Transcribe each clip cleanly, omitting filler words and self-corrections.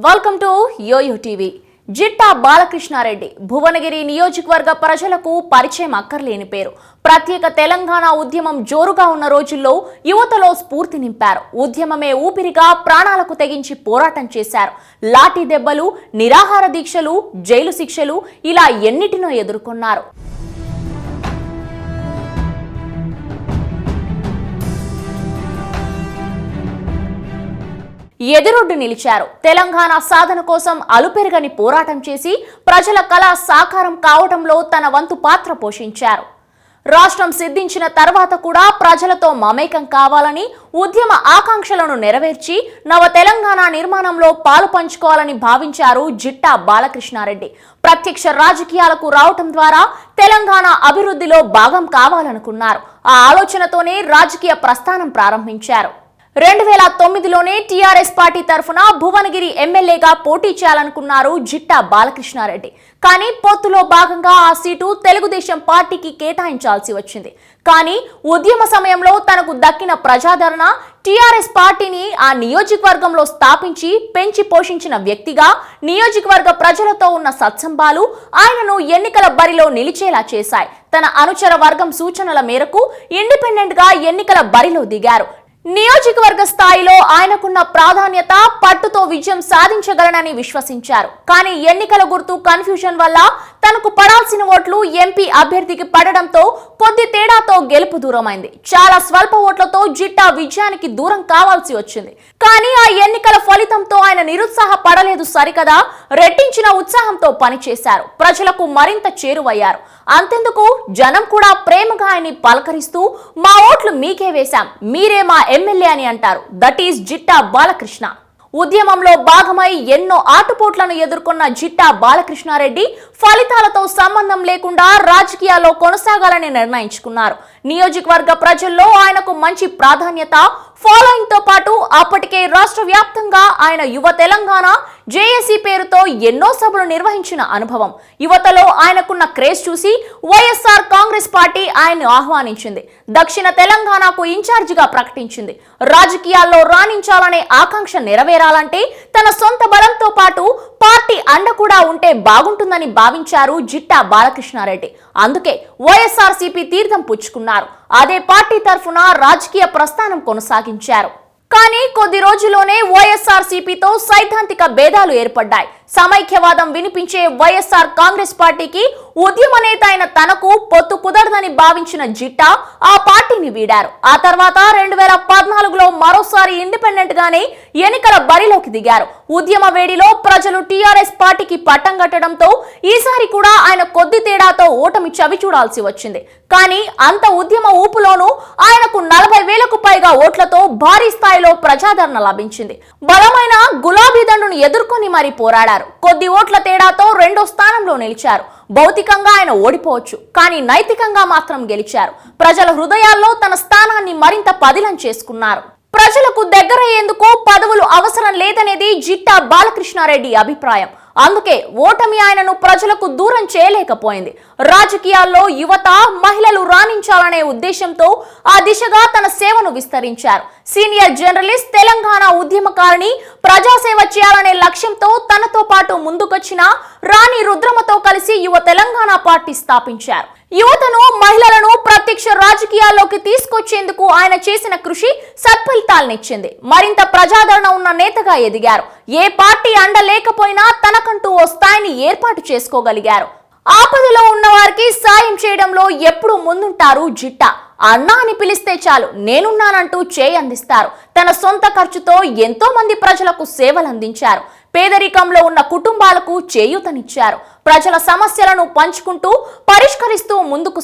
Welcome to YOYO TV. Jitta Balakrishna Reddy Bhuvanagiri నియోజకవర్గ ప్రజలకు పరిచయం అక్కర్లేని పేరు. ప్రత్యేక తెలంగాణ ఉద్యమం జోరుగా ఉన్న రోజుల్లో యువతలో స్ఫూర్తి నింపారు. ఉద్యమమే ఊపిరిగా ప్రాణాలకు తెగించి పోరాటం చేశారు. లాఠీ దెబ్బలు, నిరాహార దీక్షలు, జైలు శిక్షలు ఇలా ఎన్నిటినో ఎదుర్కొన్నారు. ఎదురొడ్డు నిలిచారు. తెలంగాణ సాధన కోసం అలుపెరగని పోరాటం చేసి ప్రజల కళ సాకారం కావడంలో తన వంతు పాత్ర పోషించారు. రాష్ట్రం సిద్ధించిన తర్వాత కూడా ప్రజలతో మమేకం కావాలని, ఉద్యమ ఆకాంక్షలను నెరవేర్చి నవ తెలంగాణ నిర్మాణంలో పాలు పంచుకోవాలని భావించారు జిట్టా బాలకృష్ణారెడ్డి. ప్రత్యక్ష రాజకీయాలకు రావటం ద్వారా తెలంగాణ అభివృద్ధిలో భాగం కావాలనుకున్నారు. ఆ ఆలోచనతోనే రాజకీయ ప్రస్థానం ప్రారంభించారు. 2009లోనే టీఆర్ఎస్ పార్టీ తరఫున భువనగిరి ఎమ్మెల్యేగా పోటీ చేయాలనుకున్నారు జిట్టా బాలకృష్ణారెడ్డి. కానీ పొత్తులో భాగంగా ఆ సీటు తెలుగుదేశం పార్టీకి కేటాయించాల్సి వచ్చింది. కానీ ఉద్యమ సమయంలో తనకు దక్కిన ప్రజాదరణ, టీఆర్ఎస్ పార్టీని ఆ నియోజకవర్గంలో స్థాపించి పెంచి పోషించిన వ్యక్తిగా నియోజకవర్గ ప్రజలతో ఉన్న సత్సంబాలు ఆయనను ఎన్నికల బరిలో నిలిచేలా చేశాయి. తన అనుచర వర్గం సూచనల మేరకు ఇండిపెండెంట్ గా ఎన్నికల బరిలో దిగారు. నియోజకవర్గ స్థాయిలో ఆయనకున్న ప్రాధాన్యత, పట్టుతో విజయం సాధించగలనని విశ్వసించారు. కానీ ఎన్నికల గుర్తు కన్ఫ్యూజన్ వల్ల తనకు పడాల్సిన ఓట్లు ఎంపీ అభ్యర్థికి పడడంతో కొద్ది తేడాతో గెలుపు దూరమైంది. చాలా స్వల్ప ఓట్లతో జిట్టా విజయానికి దూరం కావాల్సి వచ్చింది. కానీ ఆ ఎన్నికల ఫలితంతో ఆయన నిరుత్సాహపడలేదు సరికదా, రెట్టించిన ఉత్సాహంతో పనిచేశారు. ప్రజలకు మరింత చేరువయ్యారు. అంతెందుకు, జనం కూడా ప్రేమగా ఆయన్ని పలకరిస్తూ మా ఓట్లు మీకే వేశాం, మీరే మా ఎమ్మెల్యే అని అంటారు. That is Jitta Balakrishna. ఉద్యమంలో భాగమై ఎన్నో ఆటుపోట్లను ఎదుర్కొన్న జిట్టా బాలకృష్ణారెడ్డి ఫలితాలతో సంబంధం లేకుండా రాజకీయాల్లో కొనసాగాలని నిర్ణయించుకున్నారు. నియోజకవర్గ ప్రజల్లో ఆయనకు మంచి ప్రాధాన్యత, ఫాలోయింగ్ తో పాటు అప్పటికే రాష్ట్ర వ్యాప్తంగా ఆయన యువ తెలంగాణ జేఏసీ పేరుతో ఎన్నో సభలు నిర్వహించిన అనుభవం. యువతలో ఆయనకున్న క్రేజ్ చూసి వైఎస్ఆర్ కాంగ్రెస్ పార్టీ ఆయన్ను ఆహ్వానించింది. దక్షిణ తెలంగాణకు ఇన్ఛార్జిగా ప్రకటించింది. రాజకీయాల్లో రాణించాలనే ఆకాంక్ష నెరవేరాలంటే తన సొంత బలంతో పాటు పార్టీ అండ కూడా ఉంటే బాగుంటుందని భావించారు జిట్టా బాలకృష్ణారెడ్డి. అందుకే వైఎస్ఆర్సీపీ తీర్థం పుచ్చుకున్నారు. అదే పార్టీ తరఫున రాజకీయ ప్రస్థానం కొనసాగించారు. కానీ కొద్ది రోజుల్లోనే వైఎస్ఆర్సీపీతో సైద్ధాంతిక భేదాలు ఏర్పడ్డాయి. సమైక్యవాదం వినిపించే వైఎస్ఆర్ కాంగ్రెస్ పార్టీకి ఉద్యమ నేత అయిన తనకు పొత్తు కుదరదని భావించిన జిట్టా ఆ పార్టీని వీడారు. ఆ తర్వాత 2014లో మరోసారి ఇండిపెండెంట్ గానే ఎన్నికల బరిలోకి దిగారు. ఉద్యమ వేడిలో ప్రజలు టీఆర్ఎస్ పార్టీకి పట్టం కట్టడంతో ఈసారి కూడా ఆయన కొద్ది తేడాతో ఓటమి చవి చూడాల్సి వచ్చింది. కానీ అంత ఉద్యమ ఊపులోనూ ఆయనకు 40,000కు పైగా ఓట్లతో భారీ స్థాయిలో ప్రజాదరణ లభించింది. బలమైన గులాబీ దండును ఎదుర్కొని మరీ పోరాడారు. కొద్ది ఓట్ల తేడాతో 2వ స్థానంలో నిలిచారు. భౌతికంగా ఆయన ఓడిపోవచ్చు, కానీ నైతికంగా మాత్రం గెలిచారు. ప్రజల హృదయాల్లో తన స్థానాన్ని మరింత పదిలం చేసుకున్నారు. ప్రజలకు దగ్గరయ్యేందుకు పదవులు అవసరం లేదనేది జిట్టా బాలకృష్ణారెడ్డి అభిప్రాయం. అందుకే ఓటమి ఆయనను ప్రజలకు దూరం చేయలేకపోయింది. రాజకీయాల్లో యువత, మహిళలు రాణించాలనే ఉద్దేశంతో ఆ దిశగా తన సేవను విస్తరించారు. సీనియర్ జర్నలిస్ట్, తెలంగాణ ఉద్యమకారిణి, ప్రజాసేవ చేయాలనే లక్ష్యంతో తనతో పాటు ముందుకొచ్చిన రాణి రుద్రమతో కలిసి యువ తెలంగాణ పార్టీ స్థాపించారు. యువతను, మహిళలను ప్రత్యక్ష రాజకీయాల్లోకి తీసుకొచ్చేందుకు ఆయన చేసిన కృషి సత్ఫలితాలనిచ్చింది. మరింత ప్రజాదరణ ఉన్న నేతగా ఎదిగారు. ఏ పార్టీ అండ లేకపోయినా తనకంటూ ఓ స్థాయిని ఏర్పాటు చేసుకోగలిగారు. ఆపదలో ఉన్న వారికి సాయం చేయడంలో ఎప్పుడూ ముందుంటారు జిట్టా. అన్నా అని పిలిస్తే చాలు నేనున్నానంటూ చేయి అందిస్తారు. తన సొంత ఖర్చుతో ఎంతో మంది ప్రజలకు సేవలు అందించారు. పేదరికంలో ఉన్న కుటుంబాలకు చేయూతనిచ్చారు. ప్రజల సమస్యలను పంచుకుంటూ పరిష్కరిస్తూ ముందుకు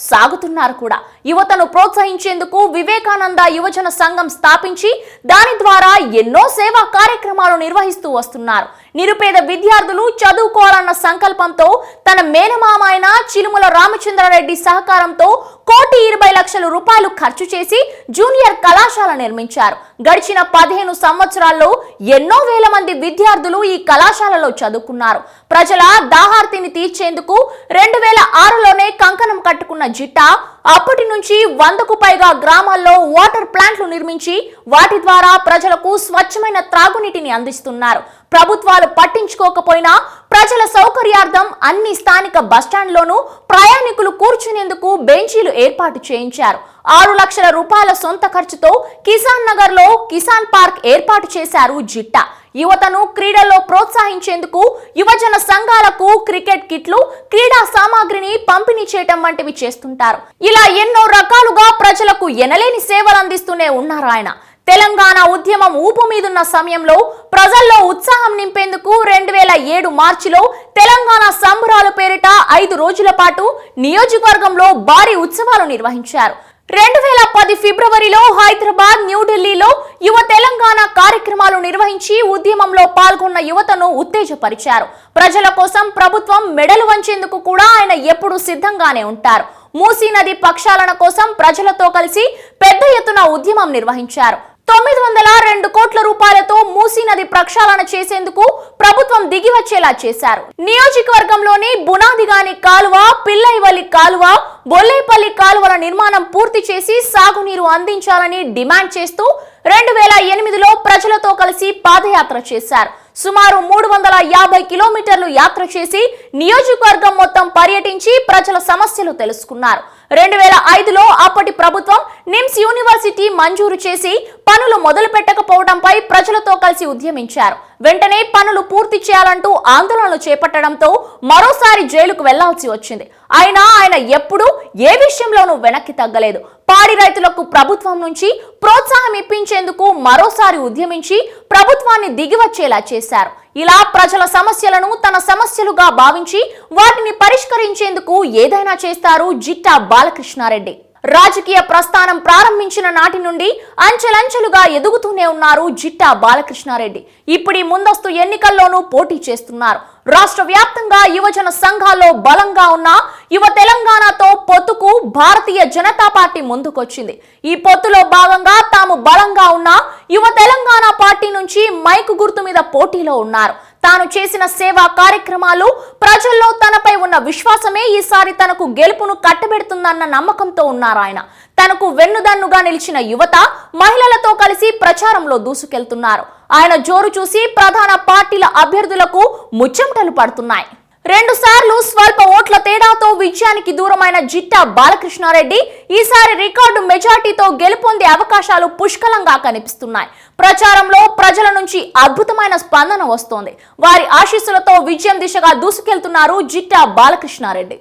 సాగుతున్నారు కూడా. యువతను ప్రోత్సహించేందుకు వివేకానంద యువజన సంఘం స్థాపించి దాని ద్వారా ఎన్నో సేవా కార్యక్రమాలు నిర్వహిస్తూ వస్తున్నారు. నిరుపేద విద్యార్థులు చదువుకోవాలన్న సంకల్పంతో తన మేనమామ అయిన చిలుముల రామచంద్రారెడ్డి సహకారంతో 1,20,00,000 రూపాయలు ఖర్చు చేసి జూనియర్ కళాశాల నిర్మించారు. గడిచిన 15 సంవత్సరాల్లో ఎన్నో వేల మంది విద్యార్థులు ఈ కళాశాలలో చదువుకున్నారు. ప్రజల దాహార్తిని తీర్చేందుకు 2006లోనే కంకణం కట్టుకున్న జిట్టా అప్పటి నుంచి 100కు పైగా గ్రామాల్లో వాటర్ ప్లాంట్లు నిర్మించి వాటి ద్వారా ప్రజలకు స్వచ్ఛమైన త్రాగునీటిని అందిస్తున్నారు. ప్రభుత్వాలు పట్టించుకోకపోయినా ప్రజల సౌకర్యార్థం అన్ని స్థానిక బస్టాండ్లోనూ ప్రయాణికులు కూర్చునేందుకు బెంచీలు ఏర్పాటు చేయించారు. 6 లక్షల రూపాయల సొంత ఖర్చుతో కిసాన్ నగర్ లో కిసాన్ పార్క్ ఏర్పాటు చేశారు జిట్టా. యువతను క్రీడల్లో ప్రోత్సహించేందుకు యువజన సంఘాలకు క్రికెట్ కిట్లు, క్రీడా సామాగ్రిని పంపిణీ చేయటం వంటివి చేస్తుంటారు. ఇలా ఎన్నో రకాలుగా ప్రజలకు ఎనలేని సేవలు అందిస్తూనే ఉన్నారు ఆయన. తెలంగాణ ఉద్యమం ఊపు మీదున్న సమయంలో ప్రజల్లో ఉత్సాహం నింపేందుకు 2007 మార్చిలో తెలంగాణ సంబరాల పేరిట 5 రోజుల పాటు నియోజకవర్గంలో భారీ ఉత్సవాలు నిర్వహించారు. 2010 ఫిబ్రవరిలో హైదరాబాద్, న్యూఢిల్లీలో యువ తెలంగాణ కార్యక్రమాలు నిర్వహించి ఉద్యమంలో పాల్గొన్న యువతను ఉత్తేజపరిచారు. ప్రజల కోసం ప్రభుత్వం మెడలు వంచేందుకు కూడా ఆయన ఎప్పుడూ సిద్ధంగానే ఉంటారు. మూసీ నది ప్రక్షాళన కోసం ప్రజలతో కలిసి పెద్ద ఎత్తున ఉద్యమం నిర్వహించారు. 902 కోట్ల రూపాయలతో మూసీ నది ప్రక్షాళన చేసేందుకు ప్రభుత్వం దిగివచ్చేలా చేశారు. నియోజకవర్గంలోని బునాదిగాని కాలువ, పిల్లైవల్లి కాలువ, బొల్లేపల్లి కాలువల నిర్మాణం పూర్తి చేసి సాగునీరు అందించాలని డిమాండ్ చేస్తూ 2008లో ప్రజలతో కలిసి పాదయాత్ర చేశారు. సుమారు 350 కిలోమీటర్లు యాత్ర చేసి నియోజకవర్గం మొత్తం పర్యటించి ప్రజల సమస్యలు తెలుసుకున్నారు. 2005లో అప్పటి ప్రభుత్వం నిమ్స్ యూనివర్సిటీ మంజూరు చేసి పనులు మొదలు పెట్టకపోవడంపై ప్రజలతో కలిసి ఉద్యమించారు. వెంటనే పనులు పూర్తి చేయాలంటూ ఆందోళనలు చేపట్టడంతో మరోసారి జైలుకు వెళ్లాల్సి వచ్చింది. అయినా ఆయన ఎప్పుడూ ఏ విషయంలోనూ వెనక్కి తగ్గలేదు. పాడి రైతులకు ప్రభుత్వం నుంచి ప్రోత్సాహం ఇప్పించేందుకు మరోసారి ఉద్యమించి ప్రభుత్వాన్ని దిగివచ్చేలా చేశారు. ఇలా ప్రజల సమస్యలను తన సమస్యలుగా భావించి వాటిని పరిష్కరించేందుకు ఏదైనా చేస్తారు జిట్టా బాలకృష్ణారెడ్డి. రాజకీయ ప్రస్థానం ప్రారంభించిన నాటి నుండి అంచెలంచెలుగా ఎదుగుతూనే ఉన్నారు జిట్టా బాలకృష్ణారెడ్డి. ఇప్పుడు ముందస్తు ఎన్నికల్లోనూ పోటీ చేస్తున్నారు. రాష్ట్ర వ్యాప్తంగా యువజన సంఘాల్లో బలంగా ఉన్న యువ తెలంగాణతో పొత్తుకు భారతీయ జనతా పార్టీ ముందుకొచ్చింది. ఈ పొత్తులో భాగంగా తాము బలంగా ఉన్న యువ తెలంగాణ పార్టీ నుంచి మైకు గుర్తు మీద పోటీలో ఉన్నారు. తాను చేసిన సేవా కార్యక్రమాలు, ప్రజల్లో తనపై ఉన్న విశ్వాసమే ఈసారి తనకు గెలుపును కట్టబెడుతుందన్న నమ్మకంతో ఉన్నారు ఆయన. తనకు వెన్నుదన్నుగా నిలిచిన యువత, మహిళలతో కలిసి ప్రచారంలో దూసుకెళ్తున్నారు. ఆయన జోరు చూసి ప్రధాన పార్టీల అభ్యర్థులకు ముచ్చెమటలు పడుతున్నాయి. 2 సార్లు స్వల్ప ఓట్ల తేడాతో విజయానికి దూరమైన జిట్టా బాలకృష్ణారెడ్డి ఈసారి రికార్డు మెజార్టీతో గెలుపొందే అవకాశాలు పుష్కలంగా కనిపిస్తున్నాయి. ప్రచారంలో ప్రజల నుంచి అద్భుతమైన స్పందన వస్తోంది. వారి ఆశీస్సులతో విజయం దిశగా దూసుకెళ్తున్నారు జిట్టా బాలకృష్ణారెడ్డి.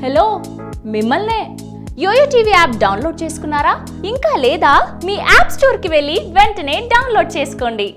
హలో, మిమ్మల్నే. యోయో టీవీ యాప్ డౌన్లోడ్ చేసుకున్నారా? ఇంకా లేదా? మీ యాప్ స్టోర్కి వెళ్ళి వెంటనే డౌన్లోడ్ చేసుకోండి.